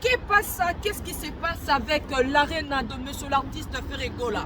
Qu'est-ce qui se passe avec l'arène de monsieur l'artiste Ferregola?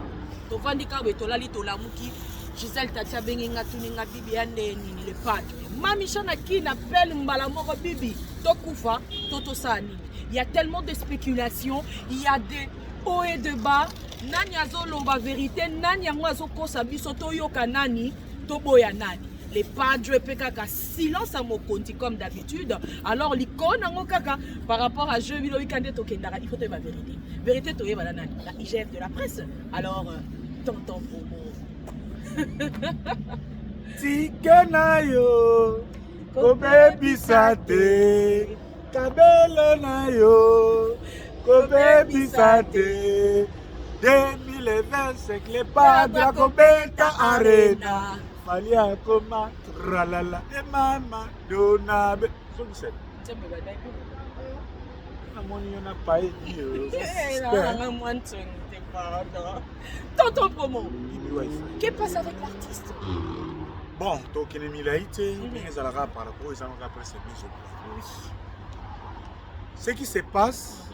Tovandika betolali tolamuki Gisèle Tatia benginga tuninga bibi ande nini le padre. Mami chana qui n'appelle Mbalamoro bibi tokufa toto sani. Il y a tellement de spéculations, il y a des hauts et de bas. Nani azolomba vérité, nani yango azokosa biso toyoka nani toboya nani. Les padres pekaka silence à mon compte comme d'habitude. Alors l'icône en kaka par rapport à jeu vidéo weekend tokendara, il faut te la vérité. Vérité toye voilà nani, la IGF de la presse. Alors tonton Bobo. Tikenayo kobe bisate kabelo nayo kobe bisate 2025 les padres kobeta arena Malia koma tralala e mama donabe so di set na moni yona paye dio na mwantsong te pardon tonton Bobo. Qu'est-ce qui passe avec l'artiste? Bon, donc il est milaïté, mais ça la par rapport aux gens après c'est mis au point. Ce qui se passe,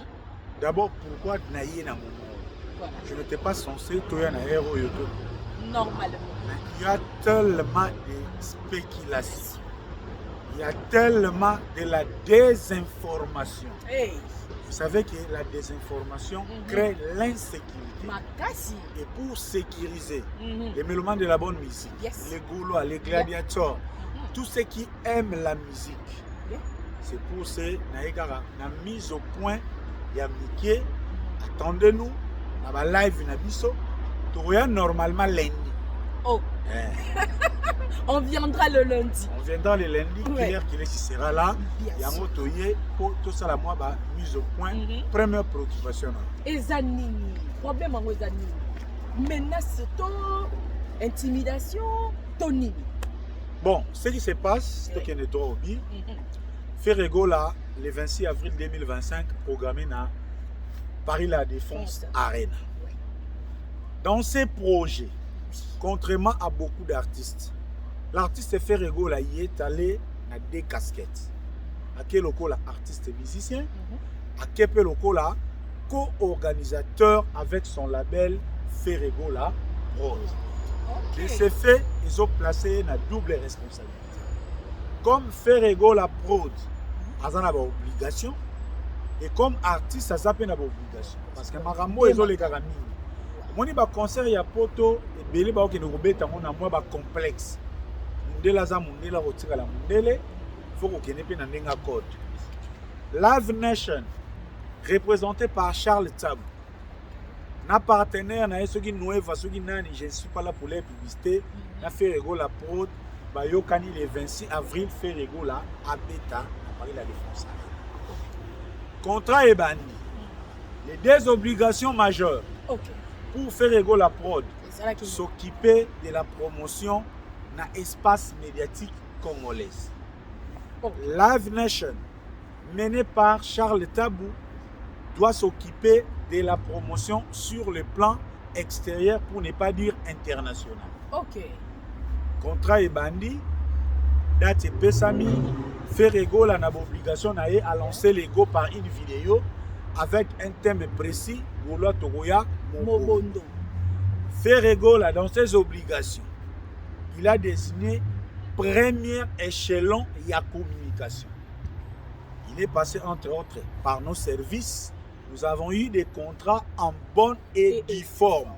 d'abord pourquoi naïe na moment. Je n'étais pas censé toya na héros yoto. Normalement. Il y a tellement de spéculations. Il y a tellement de la désinformation. Hey. Vous savez que la désinformation crée l'insécurité. Et pour sécuriser les mélomanes de la bonne musique, les Gaulois, les gladiateurs, tous ceux qui aiment la musique, c'est pour ces naïgara, la mise au point, il y a Mickey, attendez-nous, on va live nabiso, tu regardes normalement lundi. Oh. On viendra le lundi. On viendra le lundi, Claire qui sera là. Il y a un motoyer pour tout ça, la moi, mise au point. Première préoccupation. Et Zanini, problème en Zanini. Menace, intimidation, Tony. Bon, ce qui se passe, c'est qu'il y a des hobbies. Ferregola, le 26 avril 2025, programmé à Paris La Défense Arena. Dans ces projets, contrairement à beaucoup d'artistes, l'artiste Ferregola y est allé à deux casquettes. À quel local artiste et musicien, à quel local co-organisateur avec son label Ferregola Prod. De ce fait, ils ont placé une double responsabilité. Comme Ferregola Prod a une obligation, et comme artiste, ça a une obligation. Parce que Marambo, ils ont les garamines. Moi, je conseille à Poto et Bélé, qui nous remettent en moins complexe. Mundela za mundela rotika la mundele, faut qu'on ait un code. Live Nation, représenté par Charles Tabou. Na partenaire, na ceux qui nous ceux qui nani, je ne suis pas là pour les publicités. Na Ferregola Prod, Bayo Kani le 26 avril, Ferregola à Beta, à Paris La Défense. Contrat est banni. Les deux obligations majeures. Pour Ferregola Prod, s'occuper de la promotion dans l'espace médiatique congolais. Live Nation, mené par Charles Tabou, doit s'occuper de la promotion sur le plan extérieur, pour ne pas dire international. Contrat est bandit, date et pesami, Ferregola n'a obligation à lancer l'ego par une vidéo avec un thème précis, Gouloa Togoya Mobondo. Ferregola, dans ses obligations, il a désigné premier échelon de la communication. Il est passé entre autres par nos services. Nous avons eu des contrats en bonne et due forme.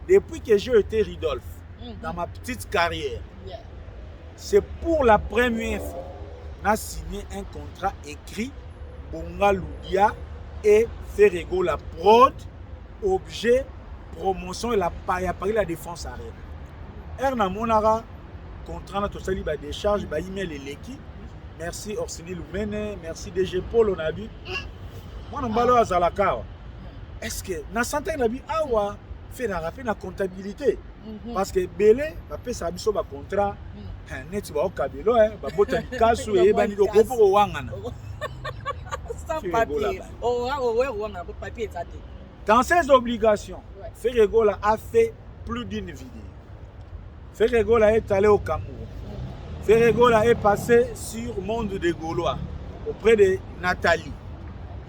Depuis que j'ai été Ridolf, dans ma petite carrière, c'est pour la première fois qu'on a signé un contrat écrit Bonga Loudia et Ferregola Prod, objet, promotion et Paris La Défense Arena. Erna Monara, contrat na tosali ba décharge ba email eleki. Merci Orsini Lumene, merci DG Paul Onabi. Moi na mbalo azalaka. Est-ce que na santé na bi awa fait na rappel na comptabilité parce que belé ba pesa biso ba contrat net ba okabelo ba botani kasu e bani do kopo ko wangana. Sans papier. Papier ça. Dans ses obligations, Ferregola a fait plus d'une vidéo. Ferregola est allé au Cameroun. Ferregola est passé sur Monde des Gaulois auprès de Nathalie.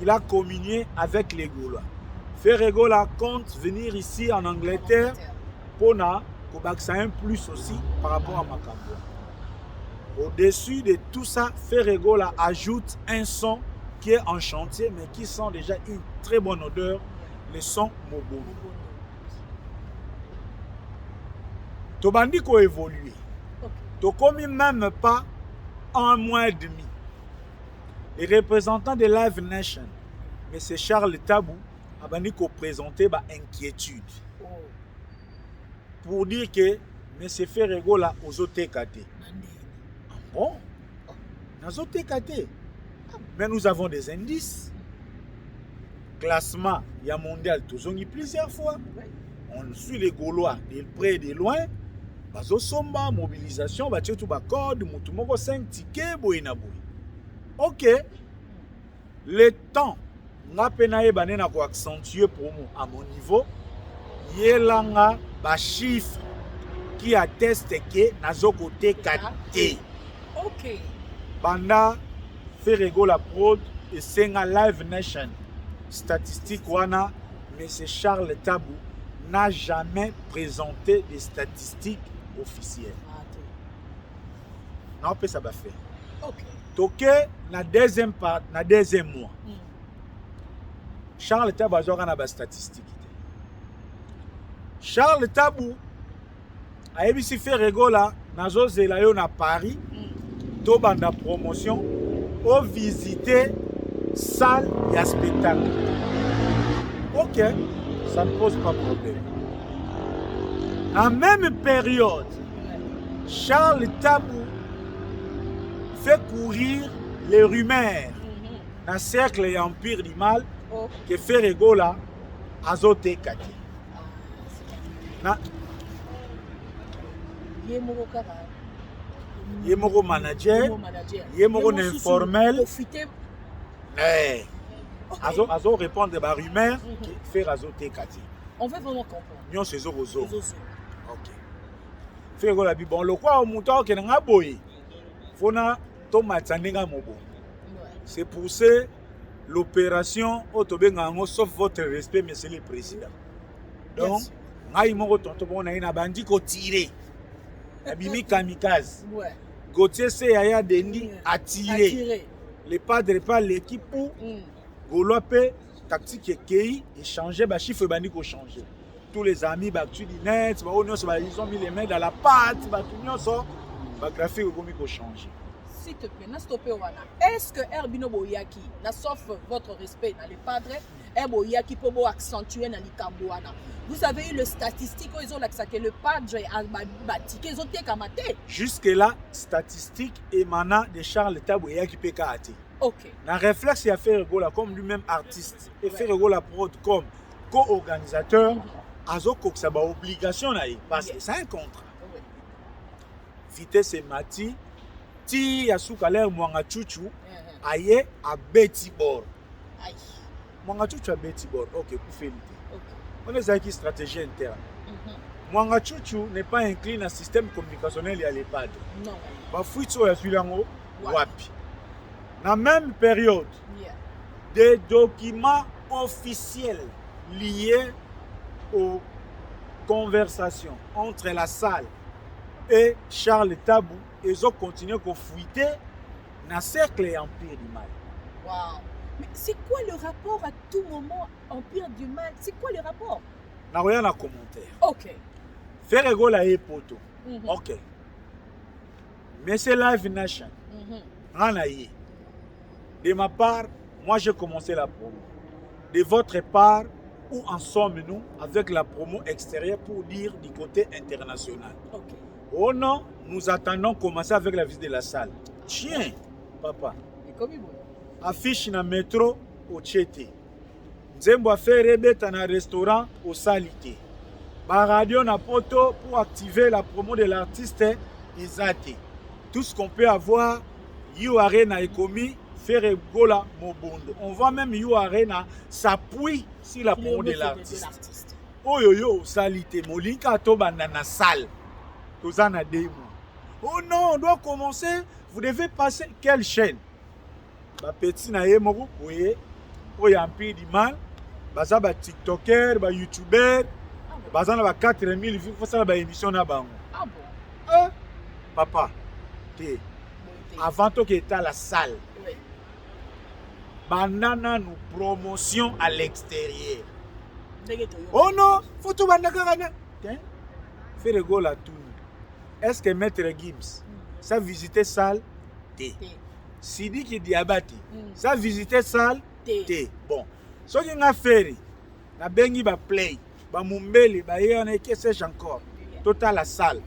il a communié avec les Gaulois. Ferregola compte venir ici en Angleterre pour un plus aussi par rapport à Makambo. Au-dessus de tout ça, Ferregola ajoute un son qui est en chantier, mais qui sent déjà une très bonne odeur, le son Mobondo. Tobandi ko évolué. Tokomi même pas un mois et demi. Les représentants de Live Nation, M. Charles Tabou, a présenté une inquiétude. Pour dire que M. Ferregola aux OTKT. Bon, dans OTKT. Mais nous avons des indices. Classement, il y a mondial, tous on y plusieurs fois. On suit les Gaulois de près et de loin. Bazo somba, mobilisation, ba tout ba code, mutumoko 5 tickets, boina boy. Ok. Le temps, nga penaye banena ko accentuer pour moi à mon niveau. Yelanga ba chiffre qui atteste que nazo côté 4T. Ok. Banda Ferregola Prod et Senga Live Nation. Statistique wana, M. Charles Tabou n'a jamais présenté des statistiques officielles. Non, peut ça va faire. Ok. Toké na deuxième mois. Charles Tabou a des statistiques. Charles Tabou a émis Ferregola nazo zelayo na Paris. To banda promotion au visiter salle et spectacle. Ok, ça ne pose pas de problème. En même période, Charles Tabou fait courir les rumeurs dans le cercle et empire du mal que Ferregola a zoté kaki. Yemoko manager, yemoko informel. Azo répondre à rumeur que faire azoté kati. On veut vraiment comprendre. Nyon c'est zozo. Ok. Ferregola bi bon le quoi au mouton que nga boy. Fona to matsandenga mobo. C'est pousser l'opération Otobenga ngo sauf votre respect monsieur le président. Donc ngai moko tonto bona ina bandi ko tirer. Abimi kamikaze. Ouais. Gauthier Seyaya Dendi a tiré. Les padres par l'équipe pour Gaulois tactique et échanger, bah chiffre bandi ko changer. Tous les amis bah tu dis net, bah ils ont mis les mains dans la pâte, bah tout le monde bah graphique ko changer. S'il te plaît, n'a stoppé wana. Est-ce que Herbino Boyaki, n'a sauf votre respect dans les padres, Boyaki pour accentuer dans les Kamboana. Vous avez eu le statistique où ils ont que le padre a bâti, qu'ils ont été kamaté. Jusque-là, statistique émanant de Charles Tabouya qui peut kamaté. Ok. Dans réflexe, il a fait Ferregola comme lui-même artiste et Ferregola Prod comme co-organisateur. Azoko que ça va obligation parce que c'est un contrat. Vitesse et Mati, ti yasuka l'air mwanga chuchu, aye à Betibor. Mwanga chuchu à Betibor. Ok, pour finir. On est avec une stratégie interne. Mwanga chuchu n'est pas inclus dans le système communicationnel et à l'EHPAD. Non. Bafuitso ya sulango wapi. Dans la même période, des documents officiels liés aux conversations entre la salle et Charles Tabou, ils ont continué à fuiter dans le cercle et empire du mal. Wow. Mais c'est quoi le rapport à tout moment empire du mal? C'est quoi le rapport? n'a rien à commentaire. Ok. Ferregola et poto. Ok. Mais c'est Live Nation. De ma part, moi j'ai commencé la promo. De votre part, où en sommes-nous avec la promo extérieure pour dire du côté international? Ok. Oh non, nous attendons commencer avec la visite de la salle. Tiens, papa. Affiche na métro au Tchété. Nzembo a fait rebeta na restaurant au Salité. Ba radio na poto pour activer la promo de l'artiste Izate. Tout ce qu'on peut avoir, You Arena et commis Ferregola Mobondo. On voit même You Arena s'appuie sur la promo de l'artiste. Oh yo yo, Salité, Molinka Tobanda na salle. Tozana 2 mois. Oh non, on doit commencer. Vous devez passer quelle chaîne? Ba petit na ye moko, voyez. oyo empire du mal baza ba tiktoker ba youtuber baza na ba 4000 vues fosala ba émission na bango. Ah bon? Papa te avant to que ta la salle Oui. banana nous promotion à l'extérieur. Ndenge toyo. Oh non, faut tout bandaka kana. Fais rigolo à tout. Est-ce que Maître Gims ça visiter salle T. Sidi qui diabati ça visiter salle T. Bon, ce qui a fait na bengi ba play ba mumbeli ba yone que sais-je encore. Total la salle.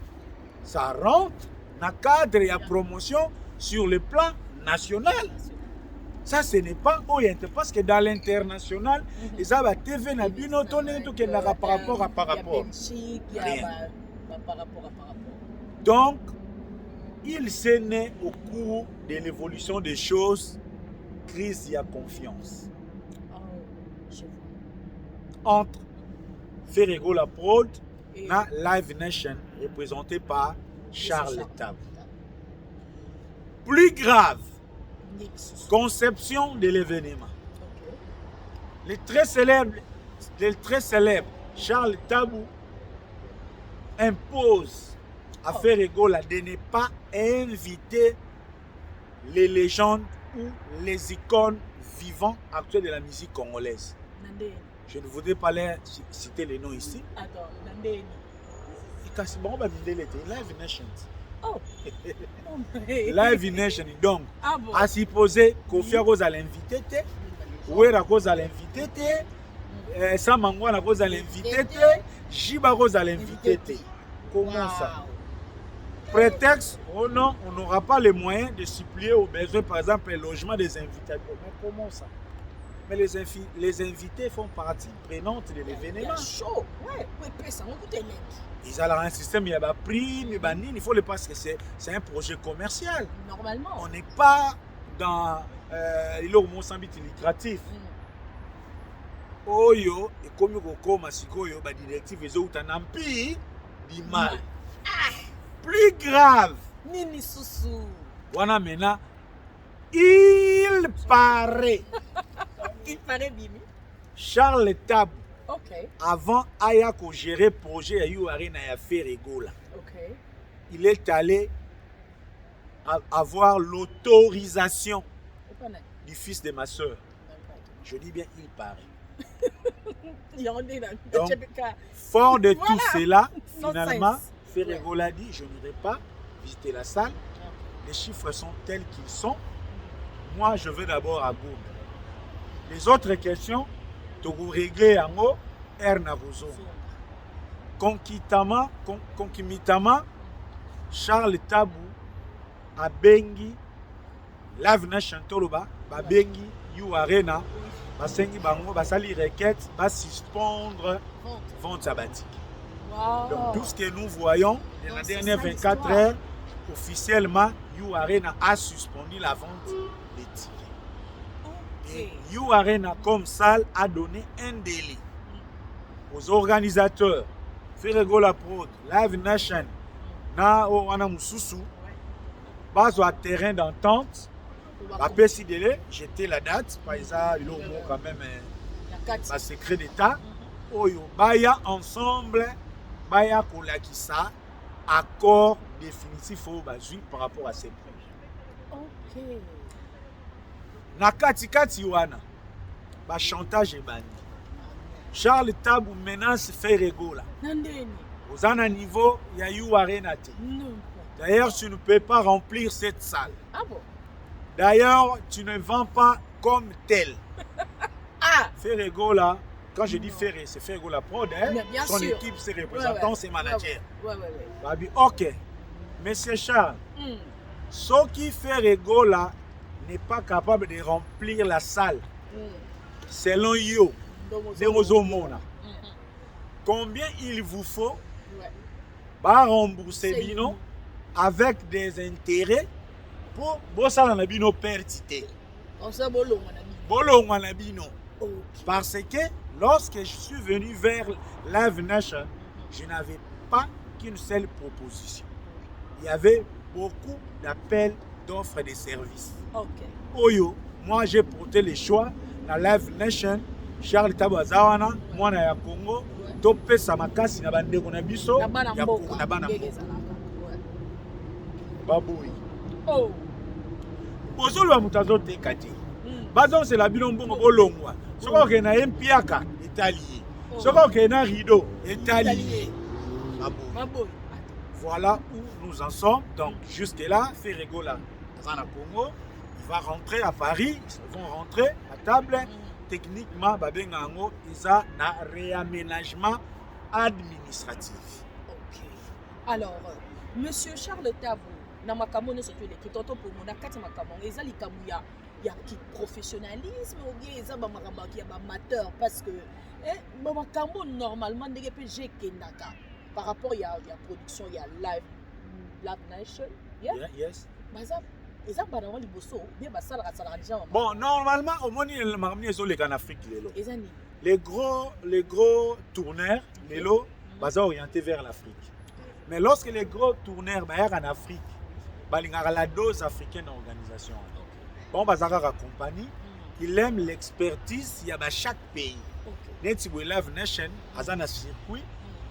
Ça rentre dans cadre et promotion sur le plan national. Ça, ce n'est pas orienté parce que dans l'international, ils ont la TV, na bino toné tout qui n'a par rapport à par rapport. Rien. Donc, il s'est né au cours de l'évolution des choses, crise et confiance. Entre Ferrego la prod et Live Nation, représenté par Charles Tab. Plus grave, conception de l'événement. Le très célèbre Charles Tabou impose à Ferrego de ne pas inviter les légendes ou les icônes vivants actuelles de la musique congolaise. Je ne voudrais pas les citer les noms ici. Attends, Nandeni. Live Nation. Oh. Live Nation, donc, Bon. à supposer Kofi Rose à l'invité, Ouera Rose à l'invité, Samangwa Rose à l'invité, Jiba Rose à l'invité. Comment ça? Prétexte, oh non, on n'aura pas les moyens de supplier aux besoins, par exemple, le logement des invités. Mais comment ça? Mais les invités font partie prenante de l'événement. Chaud, ouais, ça va coûter net. Ils ont un système, il y a des prix, il faut le parce que c'est un projet commercial. Normalement. On n'est pas dans l'île Mozambique lucratif. Oyo, et comme Roko Masikoyo, la directive est un empire du mal. Plus grave. Nini Soussou. Wana maintenant, il paraît. Il paraît Bimi. Charles Tab, avant Aya ko gérer projet à Youari na ya Ferrego là. Il est allé avoir l'autorisation du fils de ma soeur. Je dis bien il paraît. Donc, fort de tout cela, finalement, Ferrego l'a dit, je n'irai pas visiter la salle. Les chiffres sont tels qu'ils sont. Moi, je vais d'abord à Gouda. Les autres questions, tu vous régler en haut, Ernarozo. Concomitamment, Charles Tabou a bengi, Live Nation Toloba, a bengi, You Arena, basengi bango, basali requête, va suspendre vente sabbatique. Donc tout ce que nous voyons dans les dernières 24 heures, officiellement, You Arena a suspendu la vente des tickets. Et You Arena comme salle a donné un délai aux organisateurs, Ferrego la prod, Live Nation, na wana mususu, base à terrain d'entente, après si délai, j'étais la date, par exemple, il y a quand même un secret d'état, oyo baya ensemble, baya kolakisa, accord définitif au bazui par rapport à ces projets. Na kati wana ba chantage et bandi. Charles Tabou menace Ferrego là. Aux un niveau il y a eu Arena. D'ailleurs, tu ne peux pas remplir cette salle. Ah bon? D'ailleurs, tu ne vends pas comme tel. Ferrego là, quand je dis Ferré, c'est Ferrego la prod, son sûr. Équipe, ses représentants, ses managers. Ok, Monsieur Charles, ce qui Ferrego là n'est pas capable de remplir la salle. Selon Yo, combien il vous faut rembourser Bino avec des intérêts pour bosser dans Bino pertité. Parce que lorsque je suis venu vers Live Nation, je n'avais pas qu'une seule proposition. Il y avait beaucoup d'appels d'offres de services. Oyo, moi j'ai porté le choix na Live Nation Charles Tabu azawana mwana ya Congo topesa makasi na bandeko na biso na bana mboka na bana baboyi oh bozolwa mutazo tekati bazo c'est la bino mbongo bolongwa soko ke na empiaka italié soko ke na rideau italié baboyi. Voilà où nous en sommes. Donc jusque là Ferregola dans le Congo, il va rentrer à Paris, ils vont rentrer à table. Techniquement babengango isa na réaménagement administratif. OK. Alors monsieur Charles Tabu na makambo ne surtout les tonton pour mon akati makambo eza likamu ya qui professionnalisme ou bien eza ba makambo ya ba amateur parce que ba makambo normalement ndenge pe j'ai kendaka par rapport ya production ya Live Nation. Yes. Baza eza bana wali boso bien basala déjà. Bon, normalement au moni le makambo ezo le en Afrique lelo. Les gros tourneurs lelo baza orientés vers l'Afrique. Mais lorsque les gros tourneurs bayaka en Afrique, balingaka la dose africaine d'organisation. Bon bazaka la compagnie, il aime l'expertise il y a chaque pays. Neti Live Nation azana circuit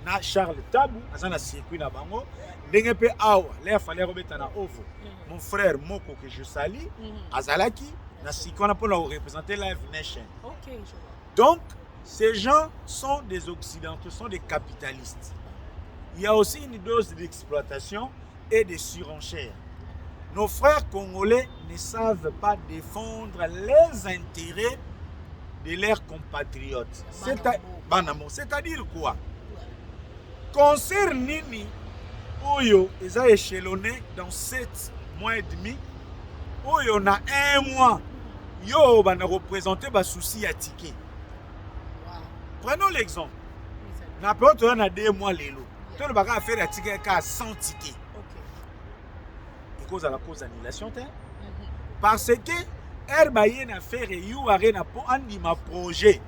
na Charles Tabu azana circuit na bango ndenge pe awa l'air fallait remettre na ovo. Mon frère Moko que je salue azalaki na circuit pour représenter Live Nation. OK. Donc ces gens sont des occidentaux, sont des capitalistes. Il y a aussi une dose d'exploitation et de surenchère. Nos frères congolais ne savent pas défendre les intérêts de leurs compatriotes. C'est-à-dire quoi? Concert Nini, Oyo, ils ont échelonné dans 7 mois et demi. Oyo, na 1 mois, yo, va représenter les soucis à ticket. Prenons l'exemple. Na peut on a 2 mois l'élo. Tout le bagage a fait la ticket à 100 tickets. Cause à la cause d'annulation parce que Herbayen a fait Arena pour un projet.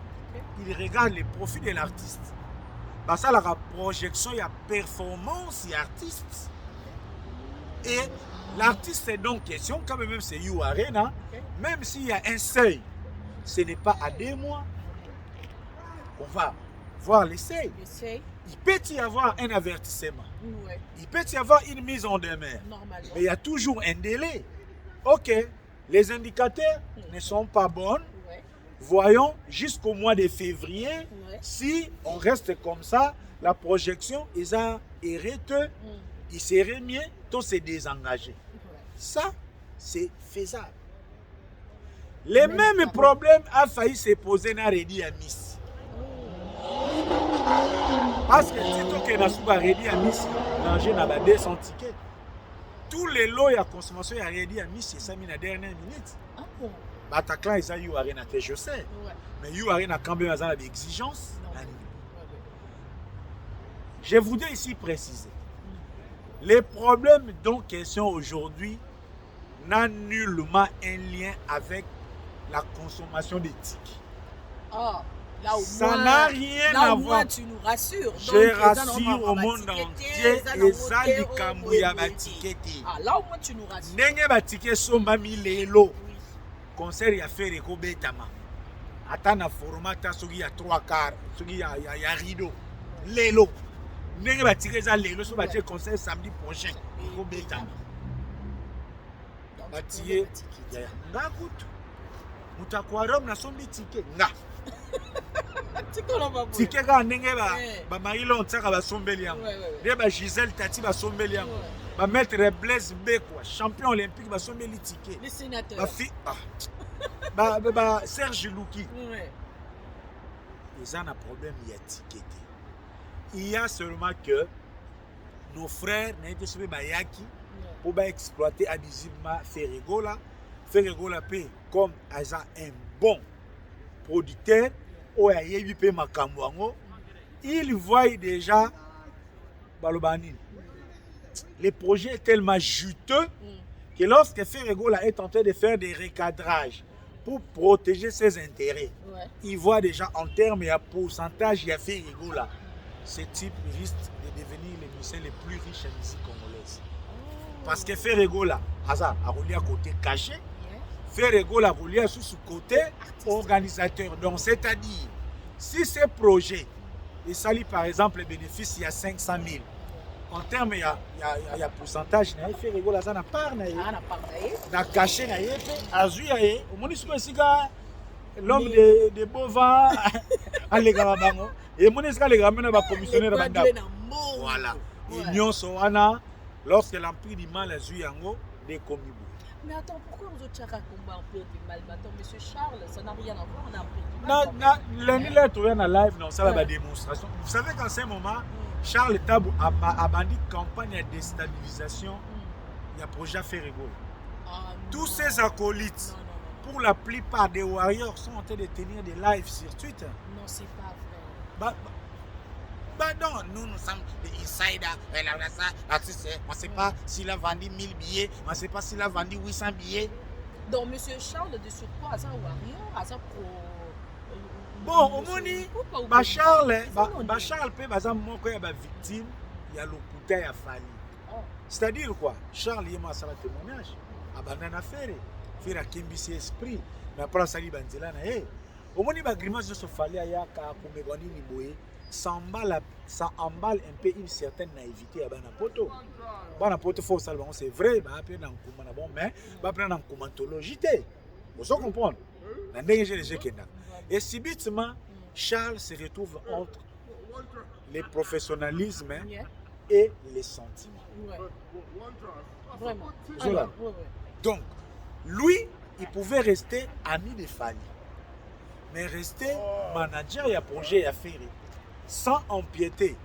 Il regarde les profits de l'artiste. Parce que la projection, il y a performance et artiste. Et l'artiste est donc question, quand même c'est You Arena, même s'il y a un seuil, ce n'est pas à 2 mois. On va voir les seuils. Il peut y avoir un avertissement. Ouais. Il peut y avoir une mise en demeure. Mais il y a toujours un délai. OK, les indicateurs ne sont pas bons. Ouais. Voyons jusqu'au mois de février, si on reste comme ça, la projection est arrêtée, il serait mieux de se désengager. Ça, c'est faisable. Les mêmes problèmes a failli se poser dans Redi Amis. Parce que si tu as Redi Amis, manger na 200 tickets. Tous les lots à consommation à Redi Amis, c'est ça mis la dernière minute. Ah bon? Bataclan, ils ont eu Arena, je sais. Ouais. Mais you Arena quand même des exigences. Je voudrais ici préciser. Les problèmes dont question aujourd'hui n'ont nullement un lien avec la consommation des tickets. Ah. Là, ça n'a rien à voir. Tu nous rassures. Je rassure au monde entier et ça dit Kambouya Batiketi. Ah, là au moins tu nous rassures. Nenge Batike Somba Milelo. Concert ya fait Reko Betama. Atana format sogi ya 3 quarts, sogi ya rideau. Lelo. Nenge Batike za lelo so batike concert samedi prochain. Reko Betama. Batike ya ngakutu. Mutakwarom na sombi ticket. Nga. Ticket ka ndenge ba Marilon tsaka ba sombeli yango. De ba Gisèle Tati ba sombeli yango. Ba maître Blaise Bekwa, champion olympique ba sombeli ticket. Les sénateurs. Ba Serge Louki. Ils ont un problème il y a ticket. Il y a seulement que nos frères n'étaient pas bayaki pour exploiter abusivement Ferregola. Ferregola paye comme un bon producteur. Il voit déjà le projet est tellement juteux que lorsque Ferregola est en train de faire des recadrages pour protéger ses intérêts, il voit déjà en termes et en pourcentage, il y a Ferregola. Ce type risque de devenir le musicien le plus riche en musique congolaise. Parce que Ferregola, à côté caché, Ferregola Roulia sous ce côté organisateur. Donc, c'est-à-dire, si ces projets, et ça lit par exemple les bénéfices, il y a 500 000. En termes, il y a pourcentage, il y a Ferregola, ça n'a pas n'a caché, il y a Azui, au municipal, l'homme de bovins, les garabango, et mon escale, les gamins va commissionner la bande. Voilà. Union Soana, lorsque l'empire du mal a joué en haut, des commis. Mais attends, pourquoi vous autres chars combat un peu du mal? Attends, monsieur Charles, ça n'a rien à voir, on a un peu du mal. Non, l'année là, tu viens en live, non, ça va la démonstration. Vous savez qu'en ce moment, Charles Tabou a bandit campagne de déstabilisation. Il y a projet Ferregola. Tous ces acolytes, pour la plupart des warriors, sont en train de tenir des lives sur Twitter. Non, c'est pas vrai. Non, nous sommes des insiders. On ne sait pas s'il a vendu 1000 billets, on ne sait pas s'il a vendu 800 billets. Donc, monsieur Charles, de surcroît, à ça warrior, à ça pro. Bon, au moins, Charles peut être victime, il y a le couteau à fallu. C'est-à-dire quoi? Charles, il y a un témoignage. Abandonne à faire. Faire à Kimbisi esprit. Mais après, ça dit, au moins, il y a grimace de ce fallu à Yaka, pour me gagner ni boé. Ça emballe un peu une certaine naïveté à Banapoto. Banapoto, faut savoir, c'est vrai, mais va prendre en commentologie. Vous comprenez? Et subitement, Charles se retrouve entre le professionnalisme et les sentiments. Vraiment. Donc, lui, il pouvait rester ami de Fali, mais rester manager et projet à faire. Sans empiéter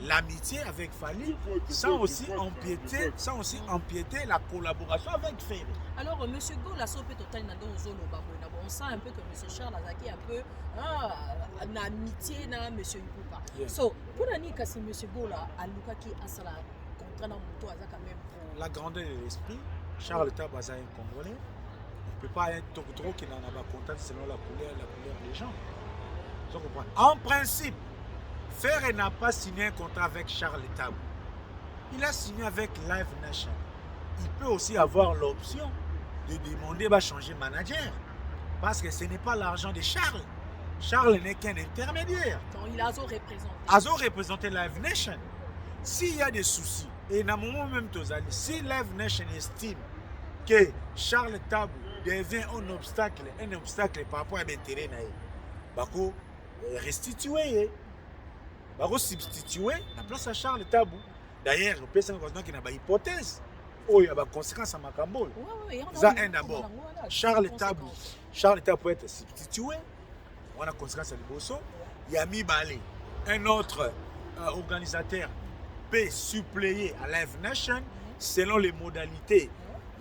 l'amitié avec Fali, sans aussi empiéter la collaboration avec Ferry. Alors, M. Go, la sope totale on sent un peu que M. Charles Azaki un peu en amitié avec M. Yukupa. So, pour l'année que M. Go là, à Luka qui a ça contre moto quand même pour la grandeur de l'esprit, Charles Tabaza est un Congolais. On ne peut pas être trop qui n'en a pas contact selon la couleur des gens. Vous comprenez? En principe, Ferre n'a pas signé un contrat avec Charles Tabou. Il a signé avec Live Nation. Il peut aussi avoir l'option de demander de changer de manager. Parce que ce n'est pas l'argent de Charles. Charles n'est qu'un intermédiaire. Donc il a représenté. Azo représenté Live Nation. S'il y a des soucis, et dans le moment même, si Live Nation estime que Charles Tabou devient un obstacle par rapport à l'intérêt, il va restituer. Il va substituer la place à Charles Tabou. D'ailleurs, le président qui n'a pas d'hypothèse. Oh, il y a des conséquences à Macambo. Ça, d'abord. Charles Tabou peut être substitué. On a des conséquences à Liboso. Il y a Mibale, un autre organisateur, peut suppléer à Live Nation selon les modalités.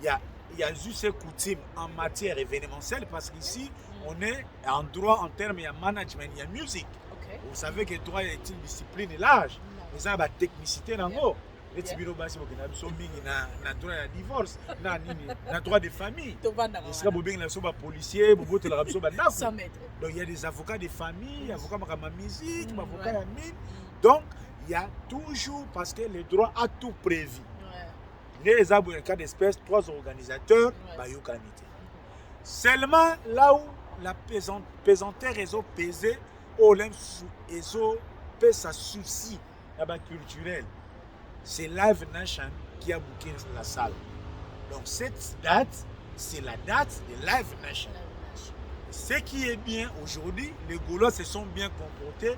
Il y a juste ces coutumes en matière événementielle parce qu'ici, on est en droit, en termes, il y a management, il y a musique. Vous savez que le droit est une discipline et l'âge. Mais ça, la technicité, dans le les tibiro basi bo kina biso mingi na droit de divorce na droit de famille. Est-ce que bobeng na so ba policier bobo te la biso ba ndako. Donc il y a des avocats de famille, avocats makama musique, avocats ya mine. Donc il y a toujours parce que le droit a tout prévu. Les abos en cas d'espèce 3 organisateurs ba yokanité. Seulement là où la pesanteur est pesée au lem ezo pèse sa souci là-bas culturel. C'est Live Nation qui a booké la salle. Donc cette date, c'est la date de Live Nation. Ce qui est bien aujourd'hui, les Gaulois se sont bien comportés.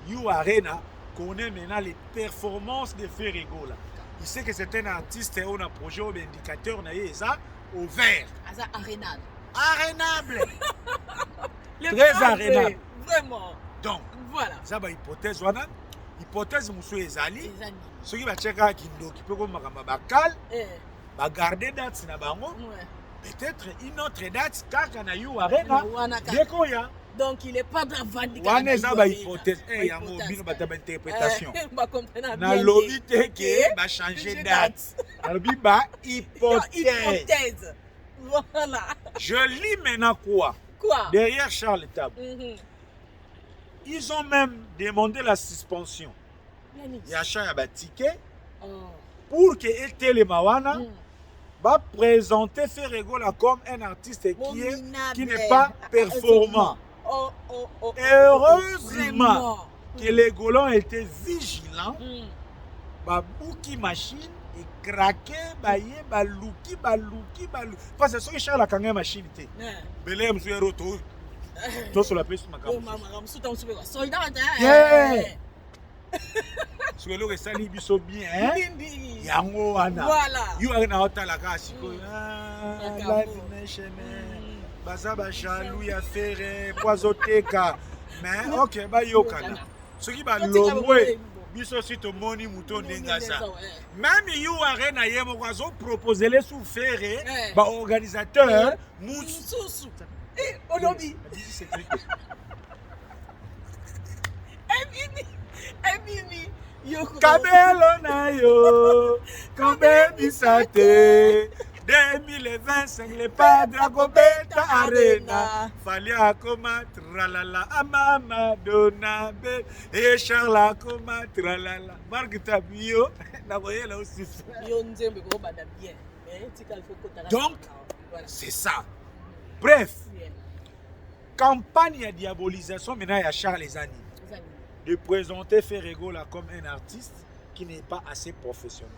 You Arena connaît maintenant les performances de Ferregola. Il sait que c'est un artiste, on a un projet, un indicateur, on a ça au vert. Arénable. Arénable. Très arénable. Vraiment. Donc, voilà. Ça va hypothèse. Hypothèse, monsieur Ezali. Ceux qui vont checker qui peut comme Bakal, va garder date na bango. Peut-être une autre date car on a eu Arena. Donc il est pas dans Vandi. On est dans hypothèse. Il y a une interprétation. Na lobby que va changer date. Lobby ba hypothèse. Voilà. Je lis maintenant quoi? Derrière Charles Tabou. Ils ont même demandé la suspension. Il y a un ticket pour que les Mawana va présenter Ferregola comme un artiste qui n'est pas performant. Et heureusement que les Golans étaient vigilants, Bouki machine et craqué, baillé, balouki. Parce que ce qui est la machine, Belé, je suis retour. Tout sur la piste, ma caméra. Sur le que ça lui so bien, yango ana. You are na hota la kasi ko. Live nation. Baza ba jalou ya ferre, poisoteka. Mais OK, ba yokana. Ce qui ba longwe, biso si to moni mouton ndengasa. Même you are na yemo kwazo proposer les sous ferre, ba organisateur mususu. Olobi. Emimi. Kabelo na yo, Kambe Bisate, 2025, les padres à Gobeta Arena, Falia Koma, Tralala, Amama, Donabe, et Charla Koma, Tralala, Marguerite Bio, Nagoye là aussi. Donc, c'est ça. Bref, campagne de diabolisation, maintenant il y a Charles Zani. De présenter Ferregola comme un artiste qui n'est pas assez professionnel.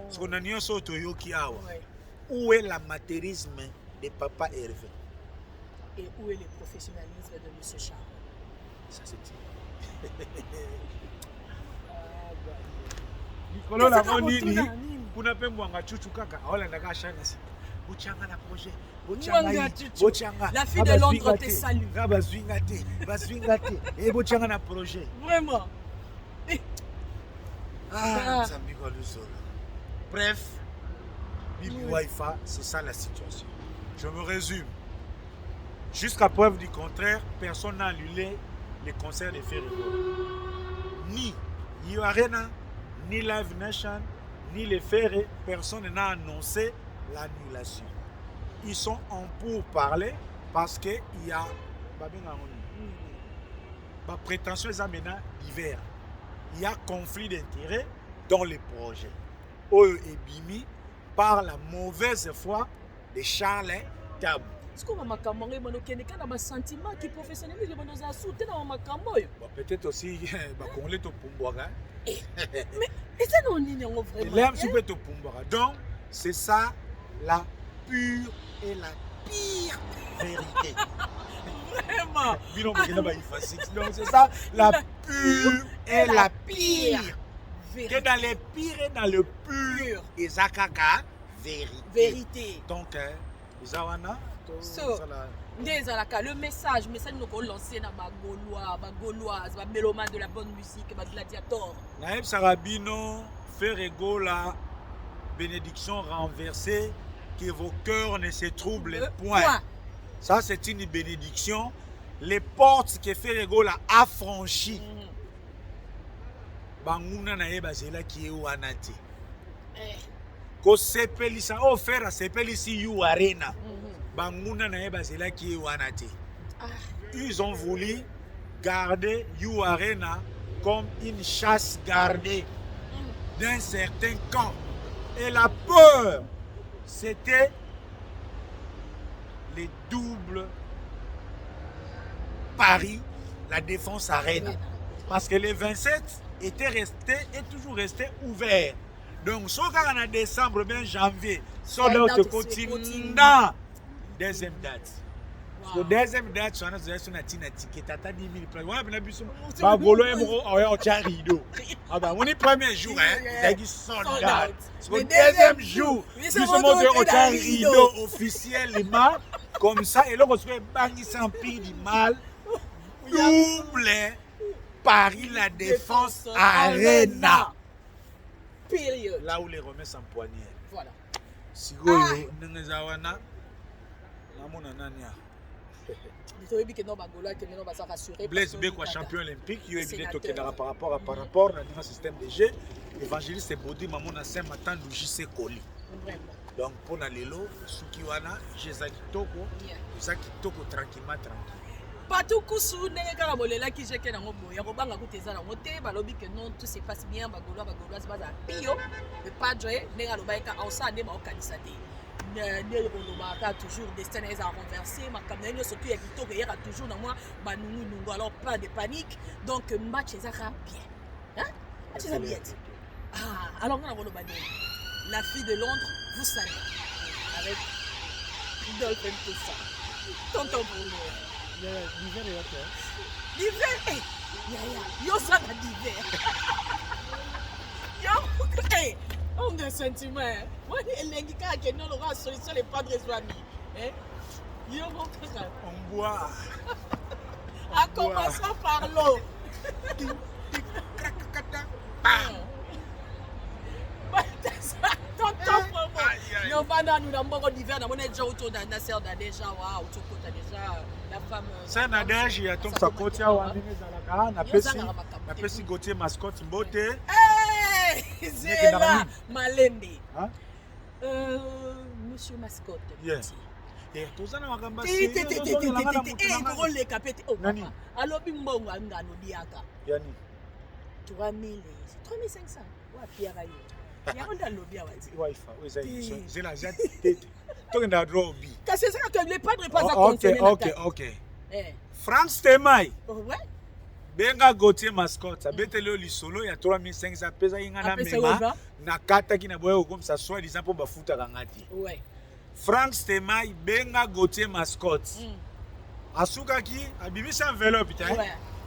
Parce qu'on a une sorte de Yokiawa. Où est l'amateurisme de Papa Hervé? Et où est le professionnalisme de M. Charles? Ça c'est dit. Nicolas Lamonini, kuna pe mwanga chuchu kaka. Ola ndaka shanga si. Bochanga na projet. La fille de Londres te salue. Et Bochanga na projet. Vraiment. Bref, Bibi Waifa, c'est ça la situation. Je me résume. Jusqu'à preuve du contraire, personne n'a annulé les concerts de Ferregola. Ni You Arena, ni Live Nation, ni les Ferré, personne n'a annoncé l'annulation. Ils sont en pourparlers parce qu'il y a prétention divers. Il y a conflit d'intérêts dans les projets. Oyo et Bimi par la mauvaise foi de Charles Tabou. Est-ce qu'on va un sentiment qui professionnalise peut-être aussi donc c'est ça la pure et la pire vérité. Vraiment. Donc c'est ça la pure et la pire. Que dans les pires et dans le pur, et Zakaka, vérité. Donc, Zawana, le message nous lancé dans les Gauloises, les mélomanes de la bonne musique, les gladiateurs. Naïb Sarabino, Ferregola, bénédiction renversée, que vos cœurs ne se troublent point. Ça, c'est une bénédiction. Les portes que Ferregola a franchies. Banguna na yeba zela ki wanati. Ko sepelisa offert sepelisi You Arena. Banguna na yeba zela ki wanati. Ils ont voulu garder You Arena comme une chasse gardée d'un certain camp. Et la peur, c'était les doubles paris, la Défense Arena. Parce que les 27 était resté et toujours resté ouvert. Donc, ce qu'on a décembre, bien janvier, sur notre côté, deuxième date. La deuxième date, on a une ticket à 10 000 places. On a bien vu ça. On a rideau. On est premier jour, il y sold out. Le deuxième jour, on a rideau officiellement, comme ça, et là, on se fait banni sans pire du mal. Double. Paris la Défense Arena. Période. Là où les remesses s'empoignèrent. Voilà. Si vous avez Nengezawana, Blaise Bekwa, champion olympique, il est évident que par rapport à un système de jeu, évangéliste et Bodi Mamona Saint-Matan du JC Koli. Donc pour Nalelo, Sukiwana, Jézaki Toko, Zaki Toko tranquillement tranquille. Patou Koussou, Nega Bolela qui j'ai qu'un homme, Yarobanga Kouteza, Moté, Balobi que non, tout se passe bien, Bagoloa, c'est pas un pio, le padre, Nega Lobaïka, Aoussa, Nema Okanisate. Néolobaka toujours destin est à renverser, ma caméra surtout il y a toujours dans moi, Banounou, alors pas de panique, donc match est bien. Hein? Match est bien. Ah, alors on a la fille de Londres, vous savez, avec Rudolph et tout ça. Tonton Bruno. L'hiver est ok. L'hiver, yo ça va d'hiver. Yo, on a un sentiment. Moi, les gars qui n'ont pas solution, les padres amis. Yo, mon frère. On boit. En commençant par l'eau. Yo bana nous d'abord d'hiver na mona déjà autour d'un serre déjà wa autour côté déjà la femme ça na déjà ya tom sa côté wa nini zalaka na pesi Gauthier mascotte mbote zela malembe hein monsieur mascotte yes et tozana makamba gros le capete oh alobi mbongo ngano diaka yani 3000 3500 wa piara yo ya onda lobi awazi wifi weza c'est la tête toi na drobi parce que ça que les padres pas à continuer OK Frank Stemai ouais benga Gauthier mascotte abetele lisolo ya 3500 pesa inga na mema na kata kina boye comme ça soit disant pour bafuta kangati ouais Frank Stemai benga Gauthier mascotte asukaki abimisa envelope ta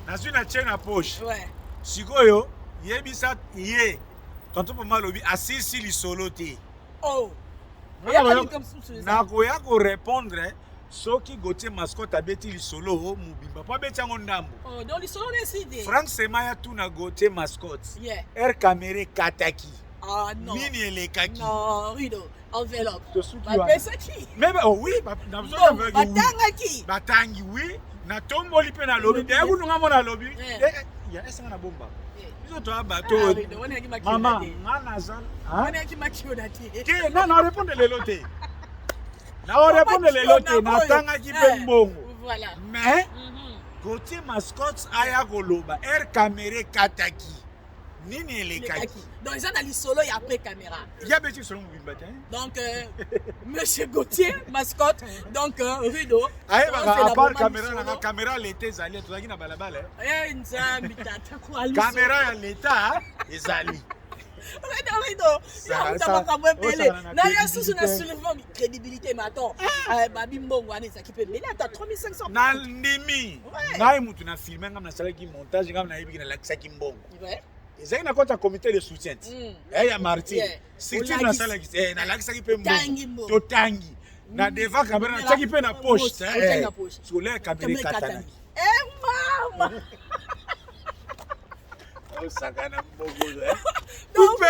nazwi na chaîne à poche ouais sikoyo yebisa ye tonto poma lobi asisi lisolo te oh nakoya ko répondre soki Gauthier mascotte abeti lisolo mobimba po abeti yango ndambo oh donc lisolo décidé Frank Semaya tuna Gauthier mascotte yeah caméra kataki ah non nini elekaki non rido enveloppe ba pesa ki même oh oui na besoin de batangaki batangi oui na tomboli pe na lobi de kununga mona lobi ya esanga na bomba biso to abato mama ngana zan wana ki makio dati ke na répondre le loté na répondre le loté na tanga ki pe mbongo voilà mais Gauthier mascotte aya koloba caméra kataki nini elekaki donc ils ont dans lisolo et après caméra ya beti solo mobimba te donc monsieur Gauthier mascotte donc rideau à part caméra na caméra l'été ezali tozaki na balabala nzambi tata kwa caméra ya l'état ezali rideau ça va pas belé na ya sous na soulevant crédibilité mais attends babi mbongo ane ça qui peut mais là t'as 3500 na ndimi ngai mutu na filmer ngam na salaki montage ngam na yebiki na lakisaki mbongo ouais ezali na compte comité de soutien ya martyr structure na sala na lakisaki pe mbongo to tangi na devant caméra na tsaki pe na poche sur les caméras katana mama o sakana mbongo coupe